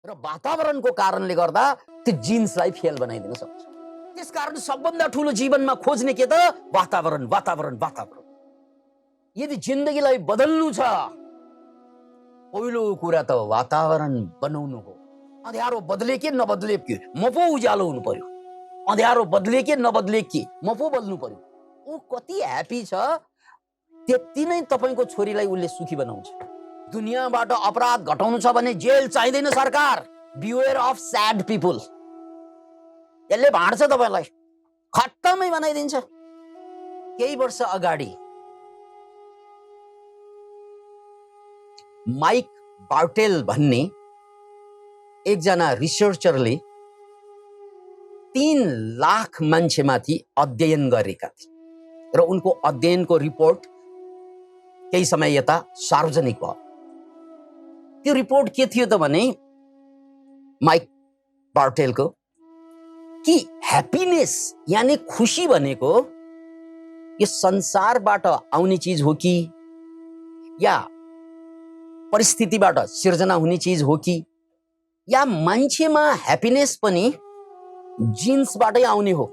र वातावरणको कारणले गर्दा त्यो जिन्सलाई फेल बनाइदिन सक्छ। त्यसकारण सबभन्दा ठुलो जीवनमा खोज्ने के त वातावरण वातावरण वातावरण। यदि जिन्दगीलाई बदल्नु छ पहिलो कुरा त वातावरण बनाउनु हो। अँध्यारो बदले के नबदले के म पो उज्यालो हुनु पर्यो, अँध्यारो बदले के नबदले के म पो बदल्नु पर्यो। ऊ कति ह्यापी छ त्यति नै तपाईको छोरीलाई उसले सुखी बनाउँछ। दुनियाँबाट अपराध घटाउनु छ भने जेल चाहिँदैन सरकार। Beware of sad people. यसले भाँड्छ तपाईलाई, खत्तमै बनाइदिन्छ। केही वर्ष अगाडि माइक बार्टेल भन्ने एकजना रिसर्चरले 3 लाख मान्छेमाथि अध्ययन गरेका थिए र उनको अध्ययनको रिपोर्ट केही समय यता सार्वजनिक भयो। त्यो रिपोर्ट के थियो त भने माइक बार्टेलको कि ह्याप्पिनेस यानी खुशी भनेको यो संसारबाट आउने चीज हो कि या परिस्थितिबाट सिर्जना हुने चीज हो कि या मान्छेमा ह्याप्पिनेस पनि जिन्सबाटै आउने हो,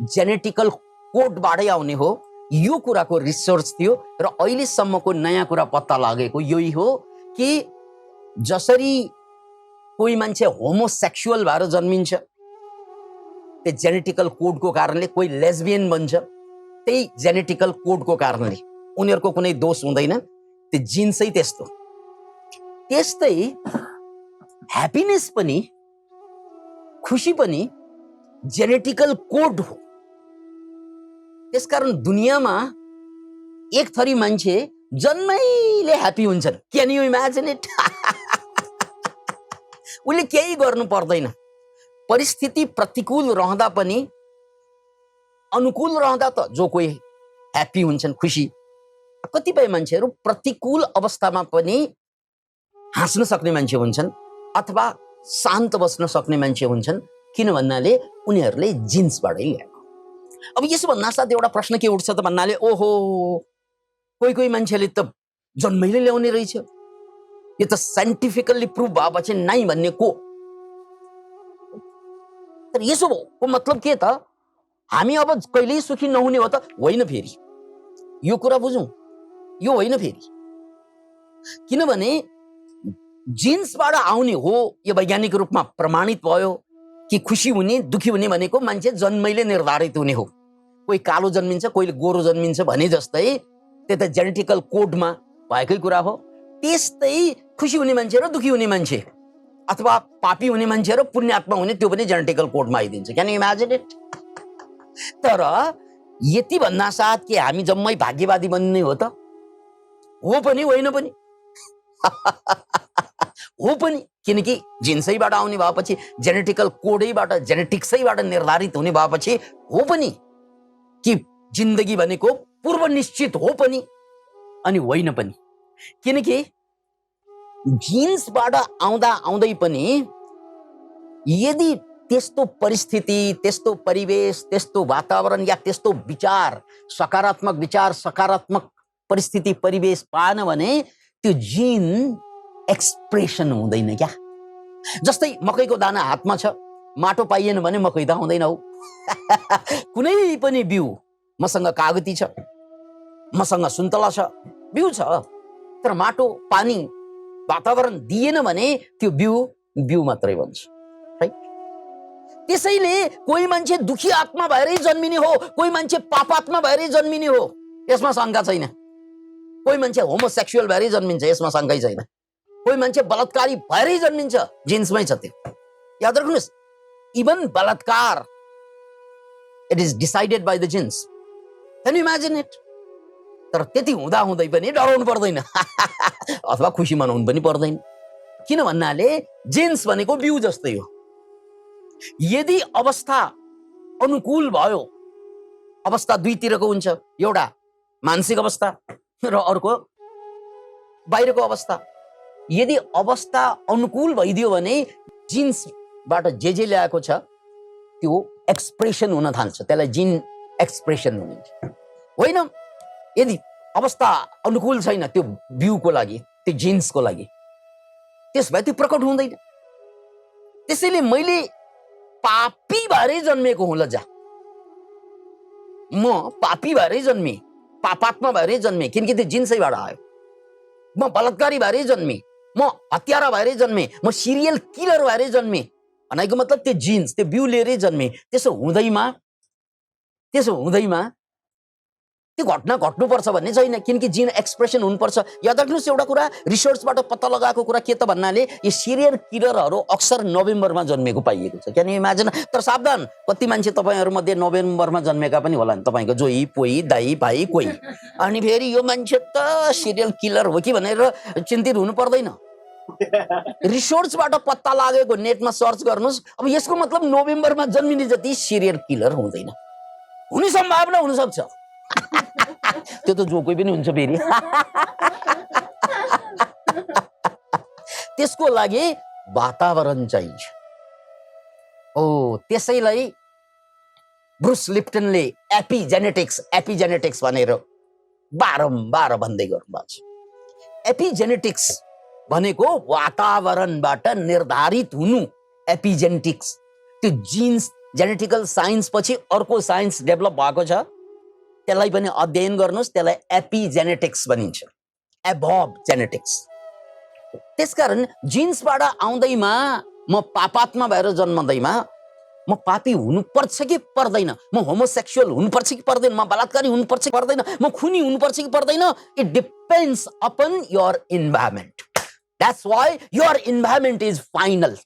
जेनेटिकल कोडबाटै आउने हो। यो कुराको रिसर्च थियो र अहिलेसम्मको नयाँ कुरा पत्ता लागेको यही हो कि जसरी कोही मान्छे होमोसेक्सुअल भएर जन्मिन्छ त्यो जेनेटिकल कोडको कारणले, कोही लेस्बियन बन्छ त्यही जेनेटिकल कोडको कारणले, उनीहरूको कुनै दोष हुँदैन, त्यो जिन्सै त्यस्तो। त्यस्तै ह्याप्पिनेस पनि खुशी पनि जेनेटिकल कोड हो। त्यसकारण दुनियाँमा एक थरी मान्छे जन्मैले ह्याप्पी हुन्छन्। Can you imagine it? उसले केही गर्नु पर्दैन। परिस्थिति प्रतिकूल रहँदा पनि अनुकूल रहँदा त जो कोही ह्याप्पी हुन्छन्, खुसी। कतिपय मान्छेहरू प्रतिकूल अवस्थामा पनि हाँस्न सक्ने मान्छे हुन्छन् अथवा शान्त बस्न सक्ने मान्छे हुन्छन्। किन भन्नाले उनीहरूले जिन्सबाटै ल्याएको। अब यसो भन्नासाथ एउटा प्रश्न के उठ्छ त भन्नाले, ओहो कोही कोही मान्छेले त जन्मैले ल्याउने रहेछ, यो त साइन्टिफिकल्ली प्रुभ भएपछि नै भन्ने को? तर यसो को मतलब के त? हामी अब कहिल्यै सुखी नहुने हो त होइन। फेरि यो कुरा बुझौँ, यो होइन फेरि। किनभने जिन्सबाट आउने हो यो वैज्ञानिक रूपमा प्रमाणित भयो कि खुसी हुने दुखी हुने भनेको मान्छे जन्मैले निर्धारित हुने हो। कोही कालो जन्मिन्छ, कोही गोरो जन्मिन्छ भने जस्तै त्यो त जेनेटिकल कोडमा भएकै कुरा हो। त्यस्तै खुसी हुने मान्छे र दुखी हुने मान्छे अथवा पापी हुने मान्छे र पुण्यात्मा हुने त्यो पनि जेनेटिकल कोडमा आइदिन्छ। Can you imagine it? तर यति भन्ना साथ कि हामी जम्मै भाग्यवादी बन्ने हो त? हो पनि होइन पनि। हो पनि, किनकि जिन्सैबाट आउने भएपछि, जेनेटिकल कोडैबाट, जेनेटिक्सैबाट निर्धारित हुने भएपछि हो पनि कि जिन्दगी भनेको पूर्व निश्चित हो पनि अनि होइन पनि। किनकि जिन्सबाट आउँदा आउँदै पनि यदि त्यस्तो परिस्थिति, त्यस्तो परिवेश, त्यस्तो वातावरण या त्यस्तो विचार, सकारात्मक विचार, सकारात्मक परिस्थिति परिवेश पाएन भने त्यो जिन एक्सप्रेसन हुँदैन क्या। जस्तै मकैको दाना हातमा छ, माटो पाइएन भने मकै त हुँदैन हो। कुनै पनि बिउ, मसँग कागती छ, मसँग सुन्तला छ, बिउ छ, तर माटो, पानी, वातावरण दिएन भने त्यो बिउ मात्रै बन्छ। राइट? त्यसैले कोही मान्छे दुखी आत्मा भएरै जन्मिने हो, कोही मान्छे पापात्मा भएरै जन्मिने हो, यसमा शङ्का छैन। कोही मान्छे होमोसेक्सुअल भएरै जन्मिन्छ, यसमा शङ्कै छैन। कोही मान्छे बलात्कारी भएरै जन्मिन्छ, जिन्समै छ त्यो। याद राख्नुहोस्, इभन बलात्कार it is decided by the jeans. Can you imagine it? तर त्यति हुँदा हुँदै पनि डराउनु पर्दैन अथवा खुसी मनाउनु पनि पर्दैन। किन भन्नाले जिन्स भनेको बिउ जस्तै हो। यदि अवस्था अनुकूल भयो, अवस्था दुईतिरको हुन्छ, एउटा मानसिक अवस्था र अर्को बाहिरको अवस्था। यदि अवस्था अनुकूल भइदियो भने जिन्सबाट जे ल्याएको छ त्यो एक्सप्रेसन हुन थाल्छ, त्यसलाई जिन एक्सप्रेसन भनिन्छ। होइन, यदि अवस्था अनुकूल छैन त्यो बिउको लागि, त्यो जिन्सको लागि, त्यसभए त्यो प्रकट हुँदैन। त्यसैले मैले पापी भएरै जन्मेको हुँ। लजा म पापी भएरै जन्मे, पापात्मा भएरै जन्मे, किनकि त्यो जिन्सैबाट आयो। म बलात्कारी भएरै जन्मे, म हत्यारा भएरै जन्मे, म सिरियल किलर भएरै जन्मे। भनेको मतलब त्यो जिन्स, त्यो बिउ लिएरै जन्मे। त्यसो हुँदैमा त्यो घटना घट्नुपर्छ भन्ने छैन, किनकि जिन एक्सप्रेसन हुनुपर्छ। याद राख्नुहोस् एउटा कुरा, रिसर्चबाट पत्ता लगाएको कुरा के त भन्नाले यो सिरियल किलरहरू अक्सर नोभेम्बरमा जन्मेको पाइएको छ। Can you imagine? तर सावधान, कति मान्छे तपाईँहरूमध्ये नोभेम्बरमा जन्मेका पनि होला नि, तपाईँको जोही पोही दाई भाइ कोही। अनि फेरि यो मान्छे त सिरियल किलर हो कि भनेर चिन्तित हुनु पर्दैन। रिसर्चबाट पत्ता लागेको नेटमा सर्च गर्नुहोस्। अब यसको मतलब नोभेम्बरमा जन्मिने जति सिरियल किलर हुँदैन, हुने सम्भावना हुन सक्छ। त्यो त जो कोही पनि हुन्छ फेरि। त्यसको लागि वातावरण चाहिन्छ। त्यसैलाई ब्रुस लिप्टनले एपिजेनेटिक्स भनेर बारम्बार भन्दै गर्नुभएको छ। एपिजेनेटिक्स भनेको वातावरणबाट निर्धारित हुनु। एपिजेनेटिक्स त्यो जिन्स जेनेटिकल साइन्स पछि अर्को साइन्स डेभलप भएको छ, त्यसलाई पनि अध्ययन गर्नुहोस्। त्यसलाई एपिजेनेटिक्स भनिन्छ, एबभ जेनेटिक्स। त्यसकारण जिन्सबाट आउँदैमा म पापात्मा भएर जन्मदैमा म पापी हुनुपर्छ कि पर्दैन, म होमोसेक्सुअल हुनुपर्छ कि पर्दैन, म बलात्कारी हुनुपर्छ कि पर्दैन, म खुनी हुनुपर्छ कि पर्दैन, it depends upon your environment. That's why your environment is final.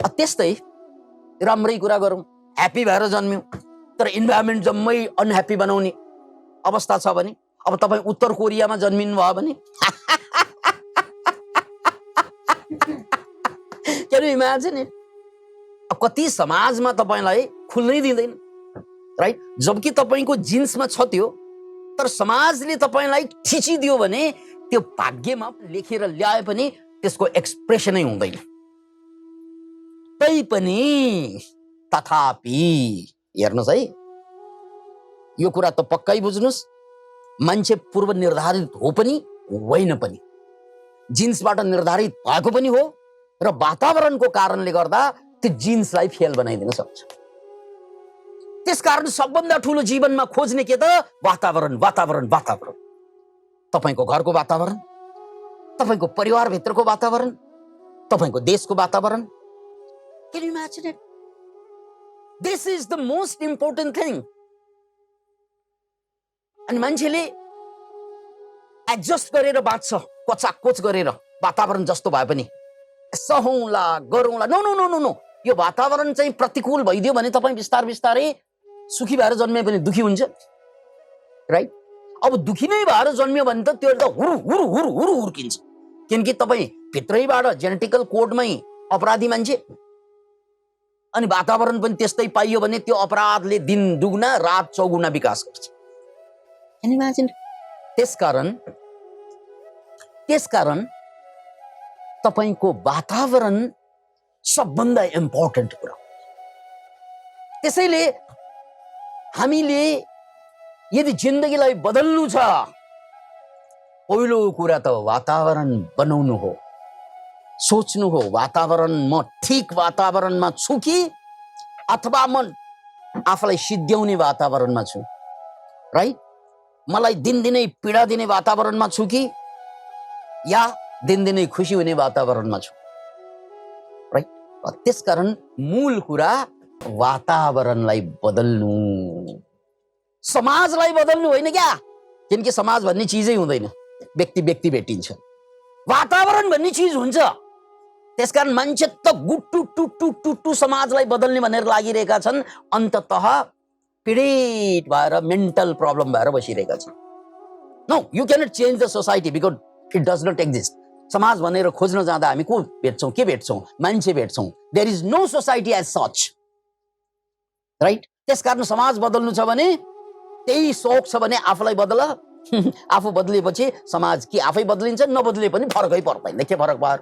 त्यस्तै राम्रै कुरा गरौँ, ह्याप्पी भएर जन्म्यौँ तर इन्भाइरोमेन्ट जम्मै अनह्याप्पी बनाउने अवस्था छ भने, अब तपाईँ उत्तर कोरियामा जन्मिनु भयो भने क्यान यु इमेजिन इट? कति समाजमा तपाईँलाई खुल्नै दिँदैन, राइट? जबकि तपाईँको जिन्समा छ त्यो, तर समाजले तपाईँलाई थिचिदियो भने त्यो भाग्यमा लेखेर ल्याए पनि त्यसको एक्सप्रेसनै हुँदैन। तैपनि तथापि हेर्नुहोस् है, यो कुरा त पक्कै बुझ्नुहोस्, मान्छे पूर्व निर्धारित हो पनि होइन पनि, जिन्सबाट निर्धारित भएको पनि हो र वातावरणको कारणले गर्दा त्यो जिन्सलाई फेल बनाइदिन सक्छ। त्यसकारण सबभन्दा ठुलो जीवनमा खोज्ने के त? वातावरण, वातावरण, वातावरण। तपाईँको घरको वातावरण, तपाईँको परिवारभित्रको वातावरण, तपाईँको देशको वातावरण। Can you imagine it? This is the most important thing. अनि मान्छेले एडजस्ट गरेर बाँच्छ, कोचाकोच गरेर, वातावरण जस्तो भए पनि सहौँला गरौँला। No no no no no, यो वातावरण चाहिँ प्रतिकूल भइदियो भने तपाईँ बिस्तार बिस्तारै सुखी भएर जन्मे पनि दुखी हुन्छ, राइट? अब दुखी नै भएर जन्मियो भने त त्यो त हुरु हुरु हुरु हुरु हुर्किन्छ, किनकि तपाईँ भित्रैबाट जेनेटिकल कोडमै अपराधी मान्छे, अनि वातावरण पनि त्यस्तै पाइयो भने त्यो अपराधले दिन दुगुना रात चौगुना विकास गर्छ। Can you imagine? त्यसकारण तपाईको वातावरण सबभन्दा इम्पोर्टेन्ट कुरा। त्यसैले हामीले यदि जिन्दगीलाई बदल्नु छ, पहिलो कुरा त वातावरण बनाउनु हो, सोच्नु हो वातावरण म ठीक वातावरणमा छु कि अथवा म आफूलाई सिद्ध्याउने वातावरणमा छु, राइट? मलाई दिनदिनै पीडा दिने वातावरणमा छु कि या दिनदिनै खुसी हुने वातावरणमा छु, राइट? त्यसकारण मूल कुरा वातावरणलाई बदल्नु, समाजलाई बदल्नु होइन क्या, किनकि समाज भन्ने चिजै हुँदैन, व्यक्ति व्यक्ति भेटिन्छ, वातावरण भन्ने चिज हुन्छ। त्यसकारण मान्छे त गुट्टु टुट्टु टुट्टु समाजलाई बदल्ने भनेर लागिरहेका छन्, अन्ततः पीडित भएर मेन्टल प्रब्लम भएर बसिरहेका छन्। No, you cannot change the society because it does not exist. समाज भनेर खोज्न जाँदा हामी को भेट्छौँ, के भेट्छौँ? मान्छे भेट्छौँ। There is no society as such, right? त्यसकारण समाज बदल्नु छ भने त्यही सोच छ भने आफूलाई बदल, आफू बदलिएपछि समाज कि आफै बदलिन्छ, नबदलिए पनि फरकै पर्दैन। के फरक भयो,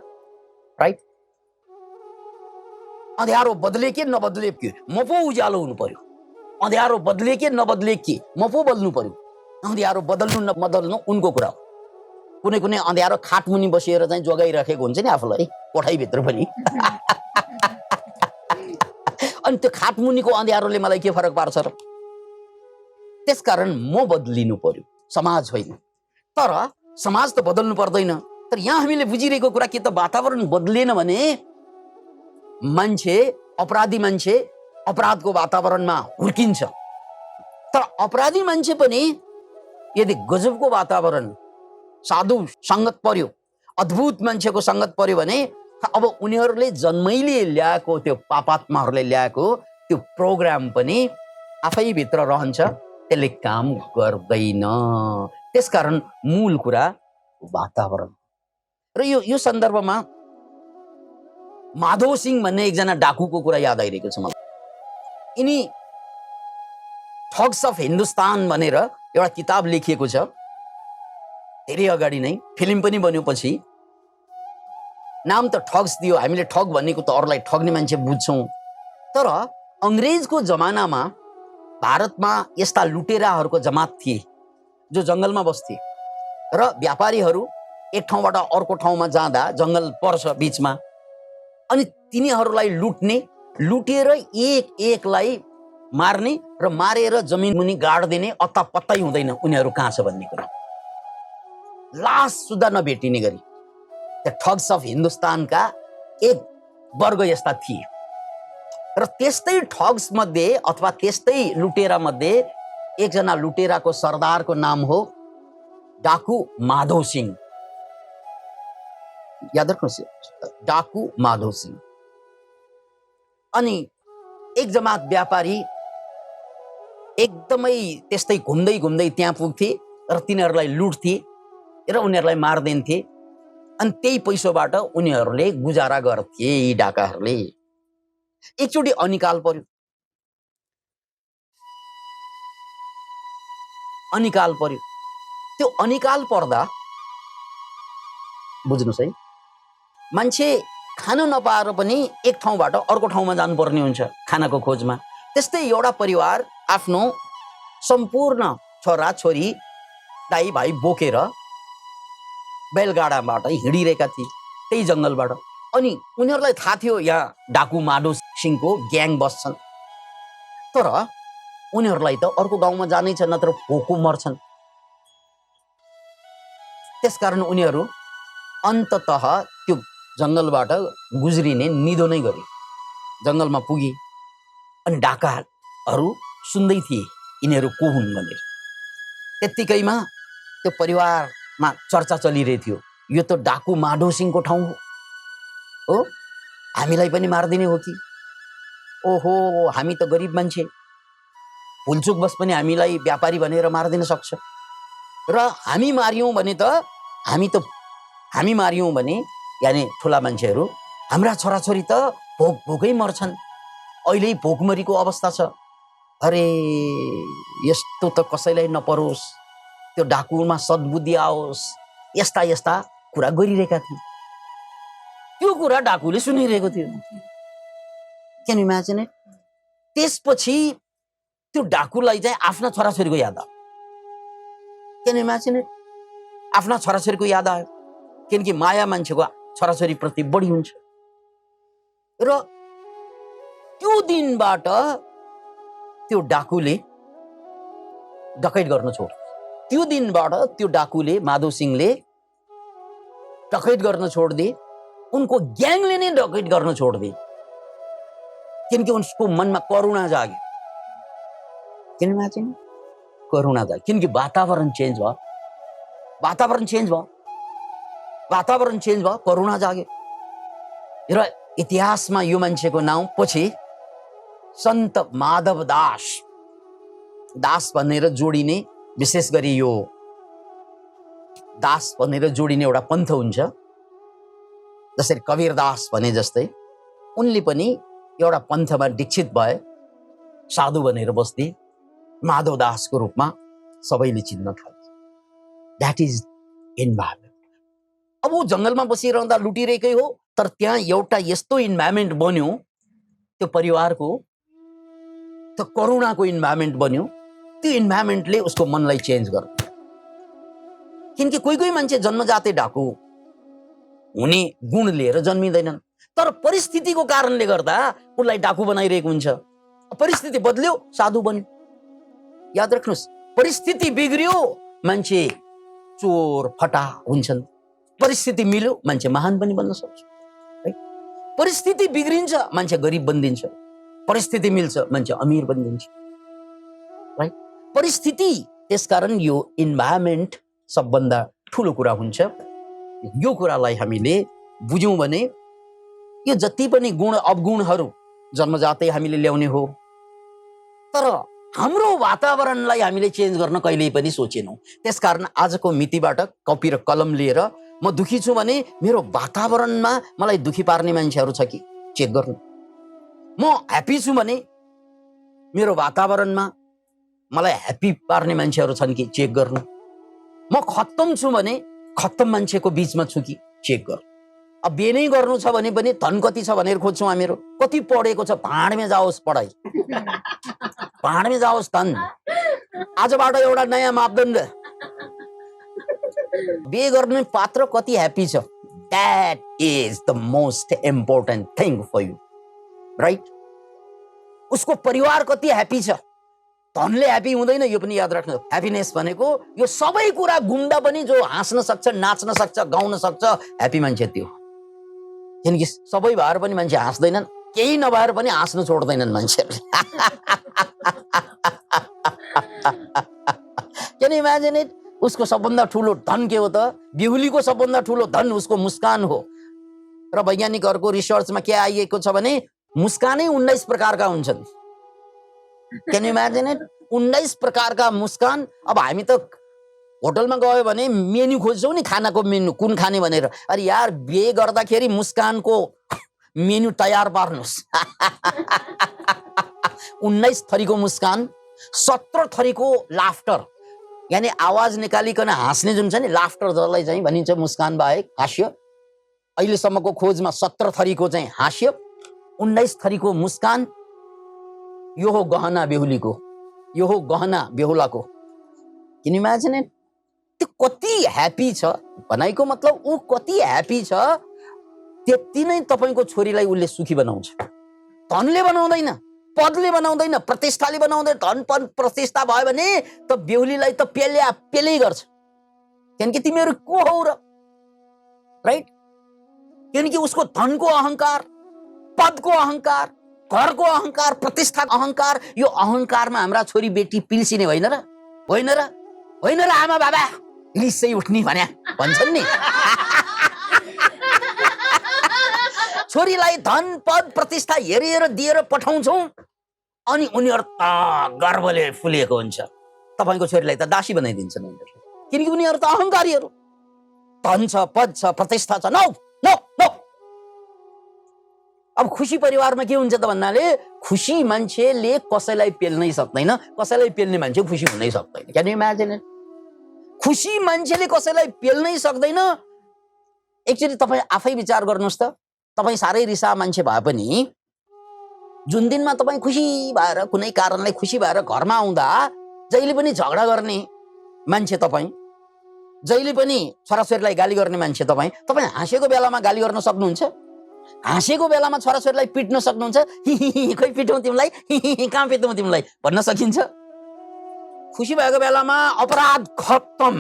राइट? अँध्यारो बदले के नबदले के, म पो उज्यालो हुनु पर्यो। अँध्यारो बदले के नबदले के, म पो बदल्नु पर्यो। अँध्यारो बदल्नु नबदल्नु उनको कुरा हो। कुनै कुनै अँध्यारो खाटमुनि बसेर चाहिँ जोगाइराखेको हुन्छ नि आफूलाई, कोठाइभित्र पनि। अनि त्यो खाटमुनिको अँध्यारोले मलाई के फरक पार्छ र? त्यसकारण म बदलिनु पर्यो, समाज होइन। तर समाज त बदल्नु पर्दैन। तर यहाँ हामीले बुझिरहेको कुरा के त वातावरण बदलिएन भने मान्छे, अपराधी मान्छे अपराधको वातावरणमा हुर्किन्छ। तर अपराधी मान्छे पनि यदि गजबको वातावरण, साधु संगत पर्यो, अद्भुत मान्छेको संगत पर्यो भने अब उनीहरूले जन्मैले ल्याएको त्यो पापात्माहरूले ल्याएको त्यो प्रोग्राम पनि आफैभित्र रहन्छ, त्यसले काम गर्दैन। त्यसकारण मूल कुरा वातावरण। र यो सन्दर्भमा माधव सिंह भन्ने एकजना डाकुको कुरा याद आइरहेको छ मलाई। यिनी ठग्स अफ हिन्दुस्तान भनेर एउटा किताब लेखिएको छ, धेरै अगाडि नै फिल्म पनि बन्यो पछि। नाम त ठग्स दियो, हामीले ठग भनेको त अरूलाई ठग्ने मान्छे बुझ्छौँ। तर अङ्ग्रेजको जमानामा भारतमा यस्ता लुटेराहरूको जमात थिए जो जङ्गलमा बस्थे र व्यापारीहरू एक ठाउँबाट अर्को ठाउँमा जाँदा जङ्गल पर्छ बिचमा, अनि तिनीहरूलाई लुट्ने, लुटेर एक एकलाई मार्ने र मारेर जमिन मुनि गाड्दिने, अत्ता पत्तै हुँदैन उनीहरू कहाँ छ भन्ने कुरा, लास सुधा नभेटिने गरी। त्यो ठग्स अफ हिन्दुस्तानका एक वर्ग यस्ता थिए। र त्यस्तै ठग्स मध्ये अथवा त्यस्तै लुटेरा मध्ये एकजना लुटेराको सरदारको नाम हो डाकु माधव सिंह। याद राख्नुहोस्, डाकु माधव सिंह। अनि एक जमात व्यापारी एकदमै त्यस्तै घुम्दै घुम्दै त्यहाँ पुग्थे र तिनीहरूलाई लुट्थे र उनीहरूलाई मार्दिन्थे। अनि त्यही पैसोबाट उनीहरूले गुजारा गर्थे यी डाकाहरूले। एकचोटि अनिकाल पर्यो। अनिकाल पर्यो। त्यो अनिकाल पर्दा बुझ्नुहोस् है, मान्छे खान नपाएर पनि एक ठाउँबाट अर्को ठाउँमा जानुपर्ने हुन्छ खानाको खोजमा। त्यस्तै एउटा परिवार आफ्नो सम्पूर्ण छोरा छोरी दाइ भाइ बोकेर बैलगाडाबाट हिँडिरहेका थिए त्यही जङ्गलबाट। अनि उनीहरूलाई थाहा थियो यहाँ डाकु माधव सिंहको ग्याङ बस्छन्, तर उनीहरूलाई त अर्को गाउँमा जानै छ, नत्र भोको मर्छन्। त्यसकारण उनीहरू अन्ततः त्यो जङ्गलबाट गुज्रिने निधो नै गरे, जङ्गलमा पुगे। अनि डाकाहरू सुन्दै थिए यिनीहरू को हुन् भनेर। त्यत्तिकैमा त्यो परिवारमा चर्चा चलिरहेको थियो, यो त डाकु माधव सिंहको ठाउँ हो, हामीलाई पनि मार्दिने हो कि? ओहो, हामी त गरिब मान्छे, भुलचुक बस पनि हामीलाई व्यापारी भनेर मार्दिन सक्छ। र हामी मार्यौँ भने यानि ठुला मान्छेहरू, हाम्रा छोराछोरी त भोकै मर्छन्, अहिले भोकमरीको अवस्था छ। अरे यस्तो त कसैलाई नपरोस्, त्यो डाकुमा सद्बुद्धि आओस्, यस्ता यस्ता कुरा गरिरहेका थिए। त्यो कुरा डाकुले सुनिरहेको थियो। Can imagine it? त्यसपछि त्यो डाकुलाई चाहिँ आफ्ना छोराछोरीको याद आयो। Can imagine it? आफ्ना छोराछोरीको याद आयो, किनकि माया मान्छेको छोराछोरी प्रति बढी हुन्छ। र त्यो दिनबाट त्यो डाकुले डकैत गर्न छोड्यो। त्यो दिनबाट त्यो डाकुले, माधव सिंहले डकैत गर्न छोडिदिए। उनको ग्याङले नै डकैत गर्न छोडिदिए, किनकि उसको मनमा करुणा जाग्यो। किनमा चाहिँ करुणा जाग्यो, किनकि वातावरण चेन्ज भयो, करुणा जाग्यो। र इतिहासमा यो मान्छेको नाम पछि सन्त माधव दास भनेर जोडिने, विशेष गरी यो दास भनेर जोडिने एउटा पन्थ हुन्छ, जसरी कबीर दास भने जस्तै उनले पनि एउटा पन्थमा दीक्षित भए, साधु भनेर बस्थे, माधव दासको रूपमा सबैले चिन्न थाल्छ। That is environment. अब ऊ जङ्गलमा बसिरहँदा लुटिरहेकै हो, तर त्यहाँ एउटा यस्तो इन्भाइरोमेन्ट बन्यो, त्यो परिवारको त्यो करुणाको इन्भाइरोमेन्ट बन्यो। त्यो इन्भाइरोमेन्टले उसको मनलाई चेन्ज गर्यो। किनकि कोही कोही मान्छे जन्मजातै डाकु हुने गुण लिएर जन्मिँदैनन्, तर परिस्थितिको कारणले गर्दा उसलाई डाकु बनाइरहेको हुन्छ। परिस्थिति बदल्यो, साधु बन्यो। याद राख्नुहोस्, परिस्थिति बिग्रियो, मान्छे चोर फटा हुन्छन्। परिस्थिति मिल्यो, मान्छे महान पनि बन्न सक्छ। परिस्थिति बिग्रिन्छ, मान्छे गरिब बनिदिन्छ। परिस्थिति मिल्छ, मान्छे अमीर बनिदिन्छ। राइट? परिस्थिति, त्यसकारण यो इन्भाइरोमेन्ट सबभन्दा ठुलो कुरा हुन्छ। यो कुरालाई हामीले बुझ्यौँ भने यो जति पनि गुण अवगुणहरू जन्मजातै हामीले ल्याउने हो, तर हाम्रो वातावरणलाई हामीले चेन्ज गर्न कहिल्यै पनि सोचेनौँ। त्यसकारण आजको मितिबाट कपी र कलम लिएर म दुखी छु भने मेरो वातावरणमा मलाई दुखी पार्ने मान्छेहरू छ कि चेक गर्नु। म ह्याप्पी छु भने मेरो वातावरणमा मलाई ह्याप्पी पार्ने मान्छेहरू छन् कि चेक गर्नु। म खत्तम छु भने खत्तम मान्छेको बीचमा छु कि चेक गर्नु। अब बिहे नै गर्नु छ भने पनि धन कति छ भनेर खोज्छौँ हामीहरू। कति पढेको छ, भाँडमै जाओस् पढाइ, भाँडमै जाओस् धन। आजबाट एउटा नयाँ मापदण्ड, बिहे गर्ने पात्र कति ह्याप्पी छ, that is the most important thing for you, right? उसको परिवार कति ह्याप्पी छ, धनले ह्याप्पी हुँदैन, यो पनि याद राख्नु। ह्याप्पिनेस भनेको यो सबै कुरा गुम्दा पनि जो हाँस्न सक्छ, नाच्न सक्छ, गाउन सक्छ, ह्याप्पी मान्छे त्यो। किनकि सबै भएर पनि मान्छे हाँस्दैनन्, केही नभएर पनि हाँस्न छोड्दैनन् मान्छेहरूले। Can you imagine it? उसको सबभन्दा ठुलो धन के हो त? बेहुलीको सबभन्दा ठुलो धन उसको मुस्कान हो। र वैज्ञानिकहरूको रिसर्चमा के आइएको छ भने मुस्कानै 19 प्रकारका हुन्छन्। Can you imagine it? 19 प्रकारका मुस्कान। अब हामी त होटलमा गयो भने मेन्यू खोज्छौँ नि, खानाको मेन्यू कुन खाने भनेर। अरे यार, बिहे गर्दाखेरि मुस्कानको मेन्यू तयार पार्नुहोस्। 19 थरीको मुस्कान, 17 थरीको लाफ्टर, यानी आवाज निकालिकन हाँस्ने जुन छ नि, लाफ्टर जसलाई चाहिँ भनिन्छ मुस्कान बाहेक हास्य। अहिलेसम्मको खोजमा 17 थरीको चाहिँ हास्य, 19 थरीको मुस्कान। यो हो गहना बेहुलीको, यो हो गहना बेहुलाको। किन इमेजिन इट? त्यो कति ह्याप्पी छ भनाइको मतलब ऊ कति ह्याप्पी छ, त्यति नै तपाईँको छोरीलाई उसले सुखी बनाउँछ। धनले बनाउँदैन, पदले बनाउँदैन, प्रतिष्ठाले बनाउँदैन। धन पद प्रतिष्ठा भयो भने त बेहुलीलाई त पेलै गर्छ। किनकि तिमीहरू को हौ र, राइट? किनकि उसको धनको अहङ्कार, पदको अहङ्कार, घरको अहङ्कार, प्रतिष्ठाको अहङ्कार, यो अहङ्कारमा हाम्रा छोरी बेटी पिल्सिने होइन र? होइन र? होइन र आमा बाबा? रिसै उठ्ने भने भन्छन् नि। छोरीलाई धन पद प्रतिष्ठा हेरेर दिएर पठाउँछौँ अनि उनीहरू त गर्वले फुलिएको हुन्छ। तपाईँको छोरीलाई त दासी बनाइदिन्छन् उनीहरूले, किनकि उनीहरू त अहङ्कारीहरू। धन छ, पद छ, प्रतिष्ठा छ, नो नो नो। अब खुसी परिवारमा के हुन्छ त भन्नाले, खुसी मान्छेले कसैलाई पेल्नै सक्दैन, कसैलाई पेल्ने मान्छे खुसी हुनै सक्दैन। Can you imagine it? खुसी मान्छेले कसैलाई पेल्नै सक्दैन। एक्चुअली तपाईँ आफै विचार गर्नुहोस् त, तपाईँ साह्रै रिसा मान्छे भए पनि जुन दिनमा तपाईँ खुसी भएर, कुनै कारणले खुसी भएर घरमा आउँदा जहिले पनि झगडा गर्ने मान्छे तपाईँ, जहिले पनि छोराछोरीलाई गाली गर्ने मान्छे तपाईँ हाँसेको बेलामा गाली गर्न सक्नुहुन्छ? हाँसेको बेलामा छोराछोरीलाई पिट्न सक्नुहुन्छ? खोइ पिटौँ तिमीलाई, कहाँ पिटौँ तिमीलाई भन्न सकिन्छ? खुसी भएको बेलामा अपराध खत्तम।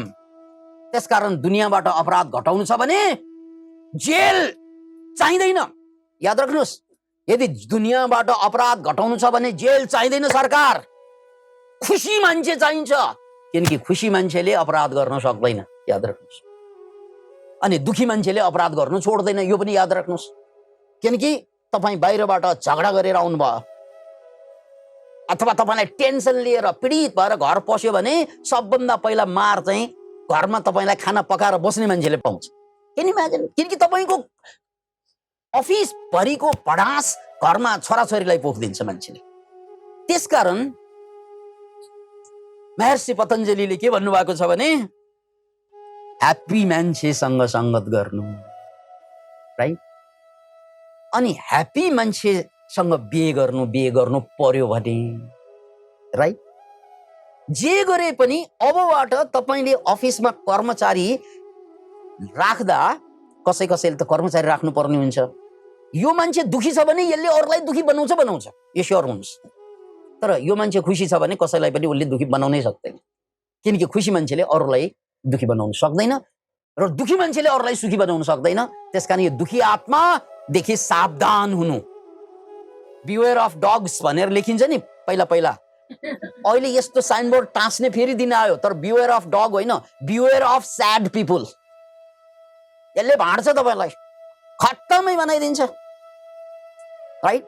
त्यसकारण दुनियाँबाट अपराध घटाउनु छ भने जेल चाहिँदैन। याद राख्नुहोस्, यदि दुनियाँबाट अपराध घटाउनु छ भने जेल चाहिँदैन, सरकार। खुसी मान्छे चाहिन्छ, किनकि खुसी मान्छेले अपराध गर्न सक्दैन। याद राख्नुहोस्। अनि दुखी मान्छेले अपराध गर्नु छोड्दैन, यो पनि याद राख्नुहोस्। किनकि तपाईँ बाहिरबाट झगडा गरेर आउनुभयो अथवा तपाईँलाई टेन्सन लिएर पीडित भएर घर पस्यो भने सबभन्दा पहिला मार चाहिँ घरमा तपाईँलाई खाना पकाएर बस्ने मान्छेले पाउँछ। किन इमेजिन? किनकि तपाईँको अफिस भरिको भडास घरमा छोराछोरीलाई पोखिदिन्छ मान्छेले। त्यसकारण महर्षि पतञ्जलिले के भन्नुभएको छ भने, ह्याप्पी मान्छेसँग सङ्गत गर्नु, राइट? अनि ह्याप्पी मान्छेसँग बिहे गर्नु पर्यो भने, राइट? जे गरे पनि अबबाट तपाईँले अफिसमा कर्मचारी राख्दा कसैले त कर्मचारी राख्नु पर्ने हुन्छ। यो मान्छे दुखी छ भने यसले अरूलाई दुखी बनाउँछ, यो स्योर हुनुहोस्। तर यो मान्छे खुसी छ भने कसैलाई पनि उसले दुखी बनाउनै सक्दैन, किनकि खुसी मान्छेले अरूलाई दुखी बनाउन सक्दैन र दुखी मान्छेले अरूलाई सुखी बनाउन सक्दैन। त्यसकारण यो दुखी आत्मादेखि सावधान हुनु। बिवेयर अफ डग्स भनेर लेखिन्छ नि पहिला पहिला, अहिले यस्तो साइनबोर्ड टाँस्ने फेरि दिन आयो, तर बिवेयर अफ डग होइन, बिवेयर अफ स्याड पिपुल। यसले भाँड्छ तपाईलाई, खत्तमै बनाइदिन्छ, राइट?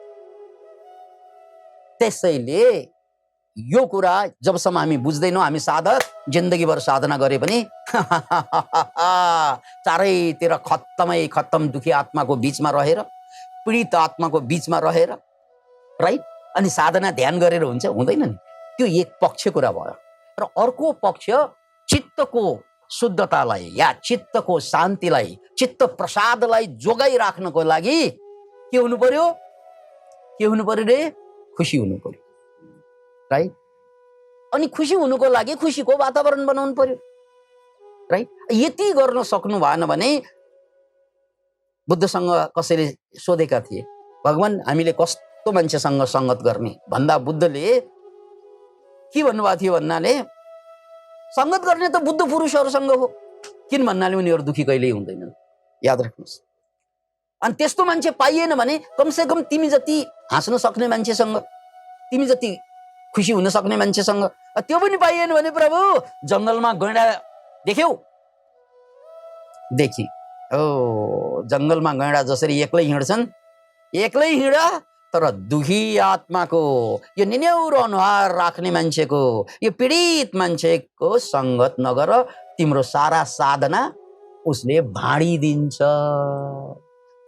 त्यसैले यो कुरा जबसम्म हामी बुझ्दैनौँ, हामी साधक जिन्दगीभर साधना गरे पनि चारैतिर खत्तम दुखी आत्माको बीचमा रहेर, पीडित आत्माको बीचमा रहेर, राइट? अनि साधना ध्यान गरेर हुन्छ, हुँदैन नि। त्यो एक पक्ष कुरा भयो। र अर्को पक्ष चित्तको शुद्धतालाई या चित्तको शान्तिलाई, चित्त प्रसादलाई जोगाइराख्नको लागि के हुनु पर्यो? के हुनु पर्यो रे? खुसी हुनु पर्यो, राइट? अनि खुसी हुनुको लागि खुसीको वातावरण बनाउनु पर्यो, राइट? यति गर्न सक्नु भएन भने, बुद्धसँग कसैले सोधेका थिए, भगवान हामीले कस्तो मान्छेसँग संगत गर्ने भन्दा बुद्धले के भन्नुभएको थियो भन्नाले, संगत गर्ने त बुद्ध पुरुषहरूसँग हो, किन भन्नाले उनीहरू दुखी कहिल्यै हुँदैनन्, याद राख्नुहोस्। अनि त्यस्तो मान्छे पाइएन भने कमसे कम तिमी जति हाँस्न सक्ने मान्छेसँग, तिमी जति खुसी हुन सक्ने मान्छेसँग, त्यो पनि पाइएन भने प्रभु जङ्गलमा गैँडा देख्यौ? देखि ओ जङ्गलमा गैँडा जसरी एक्लै हिँड्छन्, एक्लै हिँड, तर दुखी आत्माको, यो निन्यौरो अनुहार राख्ने मान्छेको, यो पीडित मान्छेको संगत नगर, तिम्रो सारा साधना उसले भाँडिदिन्छ।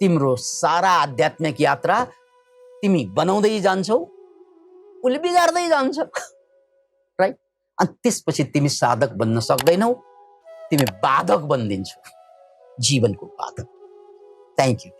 तिम्रो सारा आध्यात्मिक यात्रा तिमी बनाउँदै जान्छौ, उसले बिगार्दै जान्छ, राइट? अनि त्यसपछि तिमी साधक बन्न सक्दैनौ, तिमी बाधक बनिदिन्छौ, जीवनको बाधक। Thank you.